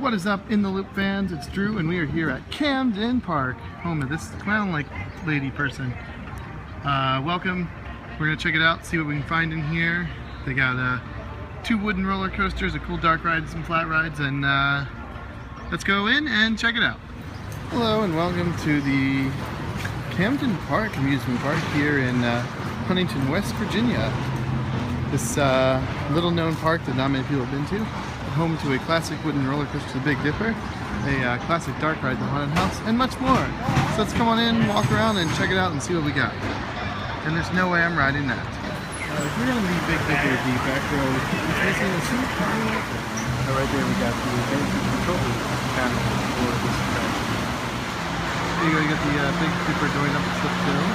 What is up, In the Loop fans? It's Drew, and we are here at Camden Park, home of this clown like lady person. Welcome. We're gonna check it out, see what we can find in here. They got 2 wooden roller coasters, a cool dark ride, some flat rides, and let's go in and check it out. Hello, and welcome to the Camden Park Amusement Park here in Huntington, West Virginia. This little known park that not many people have been to. Home to a classic wooden roller coaster, the Big Dipper, a classic dark ride, the Haunted House, and much more. So let's come on in, walk around, and check it out and see what we got. And there's no way I'm riding that. If you're going to be Big Dipper, the back row is missing a seat. Right there we got the control panel for this attraction. There you go, you got the Big Dipper going up the slip hill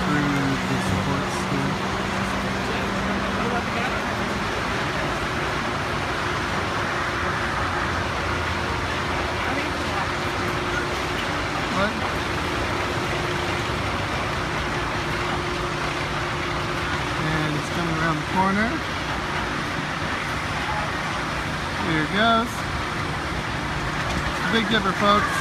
through the supports here. What? And it's coming around the corner. Here it goes. Big Dipper, folks.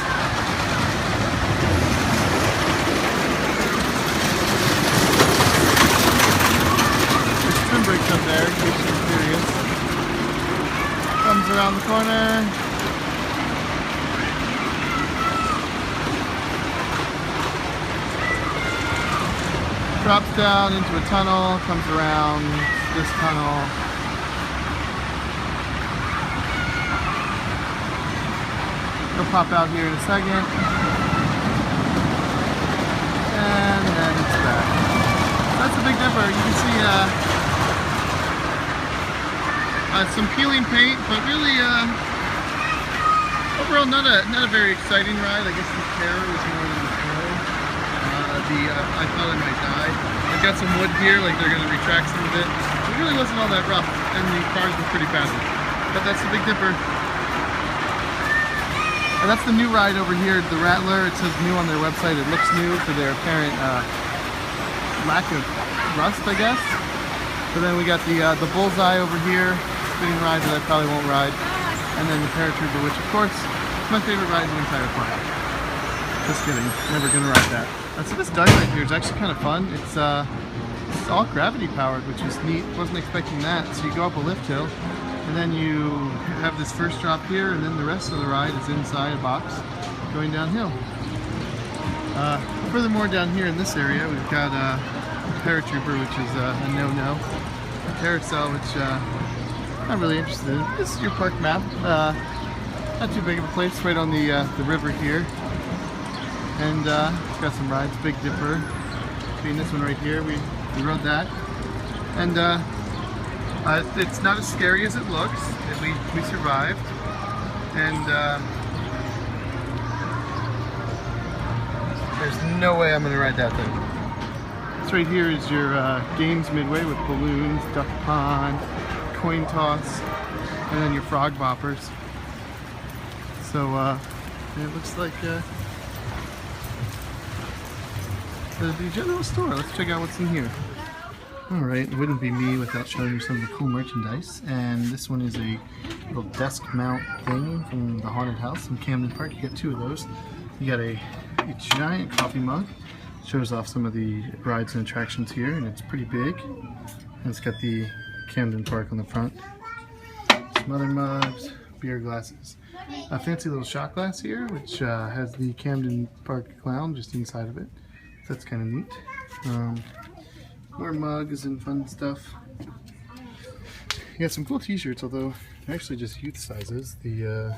There's twin brakes up there, in case you're curious. Comes around the corner. Drops down into a tunnel, comes around this tunnel. It'll pop out here in a second. And then it's back. That's the Big Dipper. You can see some peeling paint, but really overall not a very exciting ride. I guess the terror was more than the thrill. I thought I might die. I've got some wood here, like they're going to retract some of it. It really wasn't all that rough, and the cars were pretty fast. But that's the Big Dipper. And that's the new ride over here, the Rattler. It says new on their website. It looks new for their apparent lack of rust, I guess. But then we got the Bullseye over here, spinning ride that I probably won't ride. And then the Paratrooper, which of course is my favorite ride in the entire park. Just kidding, never gonna ride that. So this dynamite here is actually kind of fun. It's all gravity powered, which is neat. Wasn't expecting that. So you go up a lift hill, and then you have this first drop here, and then the rest of the ride is inside a box going downhill. Furthermore, down here in this area, we've got a Paratrooper, which is a no-no. A carousel, which I'm not really interested in. This is your park map. Not too big of a place, right on the river here. And it's got some rides, Big Dipper. Being this one right here, we rode that. And it's not as scary as it looks. We survived. And there's no way I'm going to ride that thing. This right here is your games midway with balloons, duck pond, coin toss, and then your frog boppers. So it looks like the general store. Let's check out what's in here. Alright, it wouldn't be me without showing you some of the cool merchandise. And this one is a little desk mount thing from the Haunted House in Camden Park. You get 2 of those. You got a giant coffee mug. Shows off some of the rides and attractions here, and it's pretty big. And it's got the Camden Park on the front. Some other mugs, beer glasses. A fancy little shot glass here, which has the Camden Park clown just inside of it. So that's kind of neat. More mugs and fun stuff. You got some cool t-shirts, although they're actually just youth sizes. The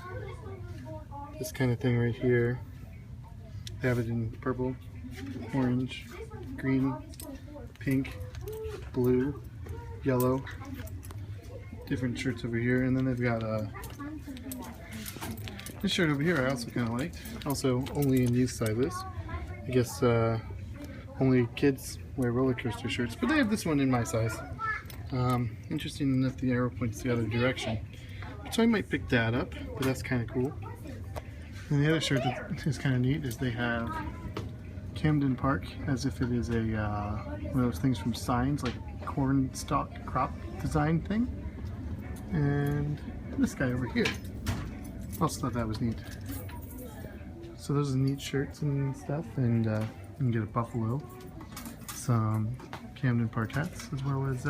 this kind of thing right here. They have it in purple, orange, green, pink, blue, yellow. Different shirts over here, and then they've got this shirt over here I also kind of liked. Also only in youth sizes. I guess only kids wear roller coaster shirts, but they have this one in my size. Interesting enough, the arrow points the other direction. So I might pick that up, but that's kind of cool. And the other shirt that is kind of neat is they have Camden Park as if it is a one of those things from Signs, like a corn stalk crop design thing. And this guy over here. Also thought that was neat. So those are neat shirts and stuff, and you can get a buffalo, some Camden Park hats, as well as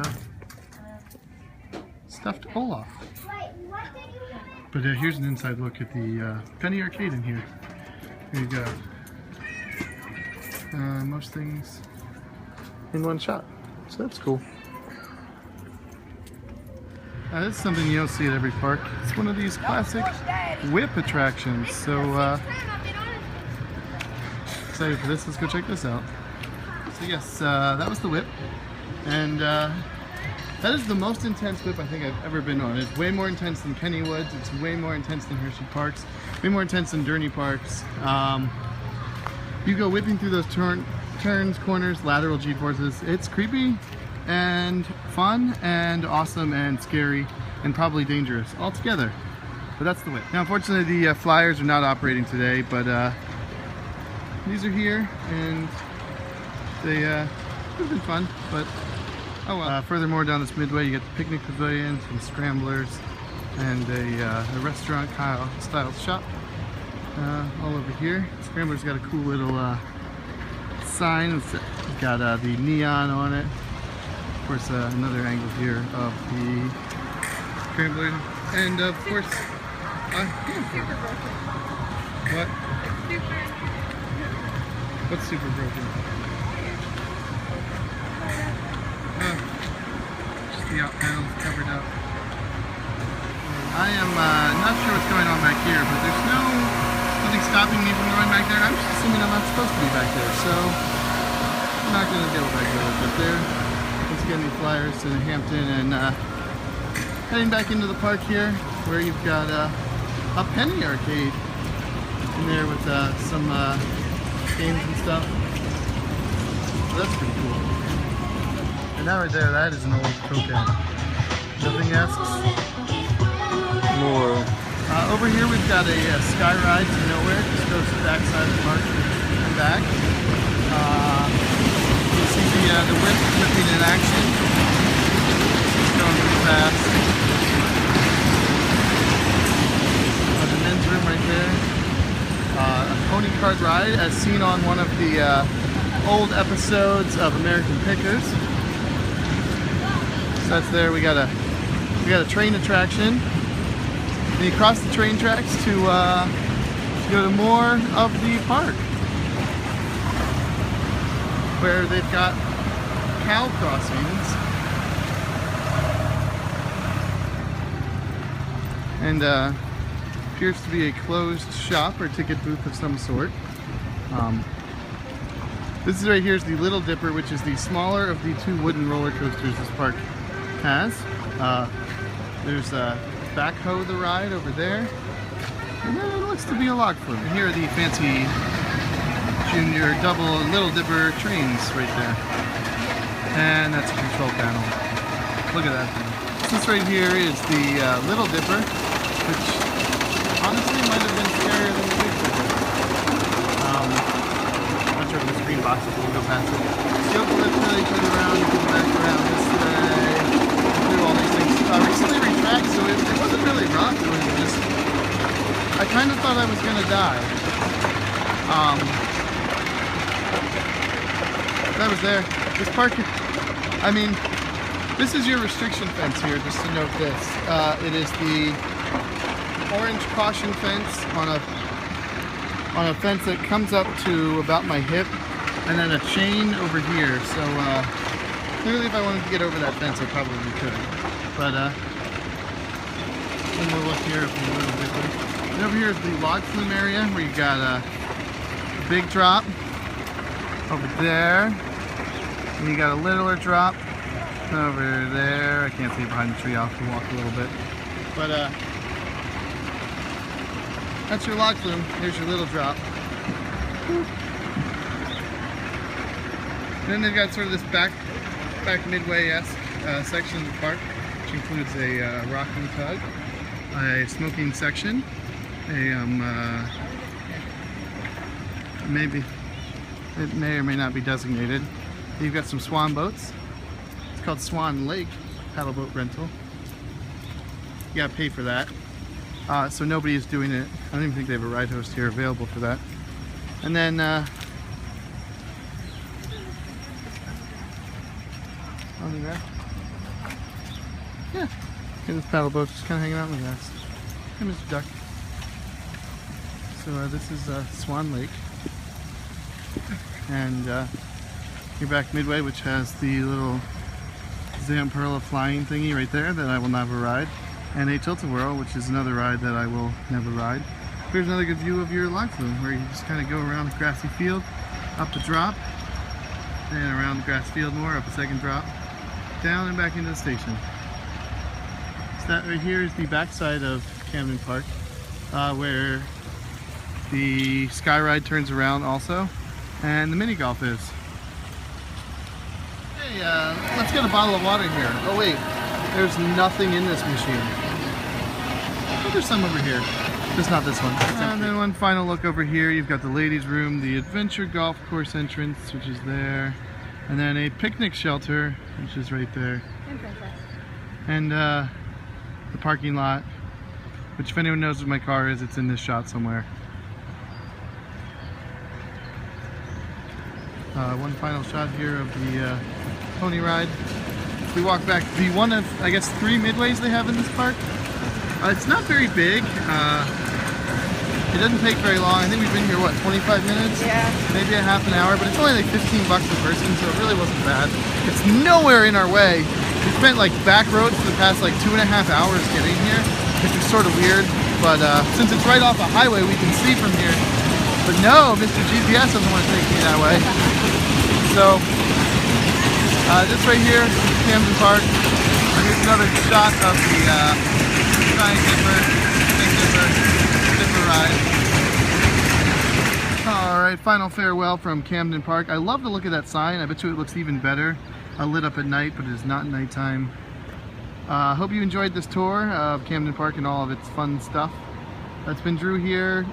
stuffed Olaf. But here's an inside look at the penny arcade in here. Here you go. Most things in one shot, so that's cool. This is something you don't see at every park. It's one of these classic whip attractions. So excited for this. Let's go check this out. So yes, that was the whip, and that is the most intense whip I think I've ever been on. It's way more intense than Kennywood's. It's way more intense than Hershey Parks. Way more intense than Journey Parks. You go whipping through those turns, corners, lateral G-forces. It's creepy and fun and awesome and scary and probably dangerous all together. But that's the whip. Now unfortunately the flyers are not operating today, but these are here and they have been fun, but oh well. Furthermore down this midway you get the picnic pavilion, some Scramblers, and a restaurant style shop all over here. Scramblers got a cool little sign. It's got the neon on it. Of course, another angle here of the Scrambler, and of course, what? What's super broken? Just the out panels covered up. I am not sure what's going on back here, but there's nothing stopping me from going back there. I'm just assuming I'm not supposed to be back there, so I'm not going to go back there. But there, let's get any flyers to Hampton, and heading back into the park here, where you've got a penny arcade in there with some games and stuff. So that's pretty cool. And that right there, that is an old cokehead. Nothing asks more. Over here we've got a sky ride to nowhere. Just goes to the back side of the park and back. You see the whip whipping in action. It's going really fast. The men's room right there. A pony cart ride as seen on one of the old episodes of American Pickers. So that's there. We got a train attraction. And you cross the train tracks to go to more of the park, where they've got cow crossings and appears to be a closed shop or ticket booth of some sort. This is right here is the Little Dipper, which is the smaller of the two wooden roller coasters this park has. There's Backhoe the ride over there, and then it looks to be a log flume. And here are the fancy junior double Little Dipper trains right there, and that's a control panel. Look at that thing. This right here is the Little Dipper, which honestly might have been scarier than the Big Dipper. I'm not sure if the screen boxes will go past it. So let's really turn around and come back around this way. Do all these things. Recently retracted, so it wasn't really rough. It was just, I kind of thought I was gonna die. That was there. This park, I mean, this is your restriction fence here, just to note this. It is the orange caution fence on a fence that comes up to about my hip, and then a chain over here. So clearly if I wanted to get over that fence I probably could. But one more look here from a little bit. And over here is the log flume area, where you got a big drop over there, and you got a littler drop over there. I can't see behind the tree. I'll have to walk a little bit. But that's your log flume. Here's your little drop. And then they've got sort of this back midway-esque section of the park, which includes a rocking tug, a smoking section, maybe it may or may not be designated. You've got some swan boats. It's called Swan Lake paddle boat rental. You gotta pay for that. So nobody is doing it. I don't even think they have a ride host here available for that. And then other than that, yeah, this paddle boat's just kind of hanging out in the grass. Hey, Mr. Duck. So this is Swan Lake, and you're back midway, which has the little Zamperla flying thingy right there that I will never ride, and a tilt-a-whirl, which is another ride that I will never ride. Here's another good view of your log flume, where you just kind of go around the grassy field, up a drop, and around the grass field more, up a second drop, down and back into the station. So that right here is the backside of Camden Park, where the sky ride turns around also, and the mini golf is. Hey, let's get a bottle of water here. Oh wait, there's nothing in this machine. Oh, there's some over here. Just not this one. And then one final look over here. You've got the ladies' room, the adventure golf course entrance, which is there, and then a picnic shelter, which is right there, and the parking lot, which if anyone knows what my car is, it's in this shot somewhere. One final shot here of the pony ride. We walk back the one of, I guess, 3 midways they have in this park. It's not very big. It doesn't take very long. I think we've been here, what, 25 minutes? Yeah. Maybe a half an hour, but it's only like $15 per person, so it really wasn't bad. It's nowhere in our way. We spent like back roads for the past like 2.5 hours getting here, which is sort of weird, but since it's right off a highway, we can see from here. But no, Mr. GPS doesn't want to take me that way. So, this right here, Camden Park. Here's another shot of the Giant Dipper, Big Dipper ride. Alright, final farewell from Camden Park. I love the look of that sign. I bet you it looks even better lit up at night, but it is not nighttime. Hope you enjoyed this tour of Camden Park and all of its fun stuff. That's been Drew here.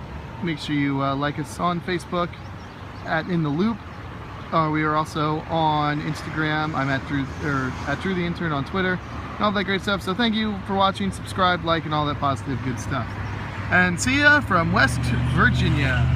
Make sure you like us on Facebook at In the Loop. We are also on Instagram. I'm at Drew the Intern on Twitter and all that great stuff. So thank you for watching, subscribe, like, and all that positive good stuff. And see ya from West Virginia.